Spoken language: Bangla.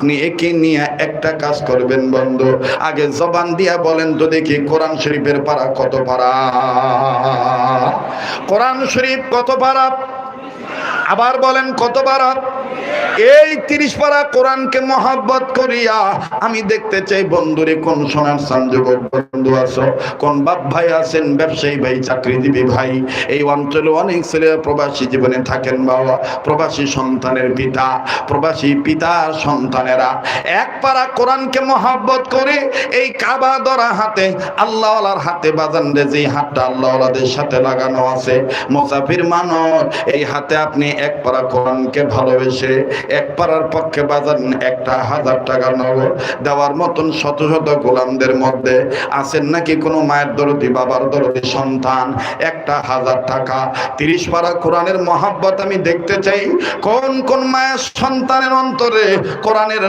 আপনি একে নিয়ে একটা কাজ করবেন বন্ধু, আগে জবান দিয়া বলেন তো দেখি কোরআন শরীফের পারা কত পারা? কোরআন শরীফ কত পারা? আবার বলেন কত পারা? এই 30 পারা কোরআনকে মহব্বত করিয়া আমি দেখতে চাই বন্ধুরে কোন সোনার চান যুবক বন্ধু আছো, কোন বাপ ভাই আছেন, ব্যবসায়ী ভাই, চাকরিজীবী ভাই, এই অঞ্চলে অনেক ছেলে প্রবাসী জীবনে থাকেন বাবা, প্রবাসী সন্তানের পিতা, প্রবাসী পিতার সন্তানেরা এক পারা কোরআনকে মহব্বত করে এই কাবা ধরা হাতে, আল্লাহওয়ালার হাতে বাজান রে, যেই হাতটা আল্লাহওয়ালাদের সাথে লাগানো আছে, মুসাফির মানুষ এই হাতে আপনি এক পারা কোরআনকে ভালোবেসে এক পারার পক্ষে বাজান 1000 টাকা নগদ দেওয়ার মতন শত শত গোলামদের মধ্যে আছেন নাকি কোনো মায়ের দরদি, বাবার দরদি সন্তান? 1000 টাকা 30 পারা কোরআনের মহব্বত আমি দেখতে চাই। কোন কোন মায়ের সন্তানের অন্তরে কোরআনের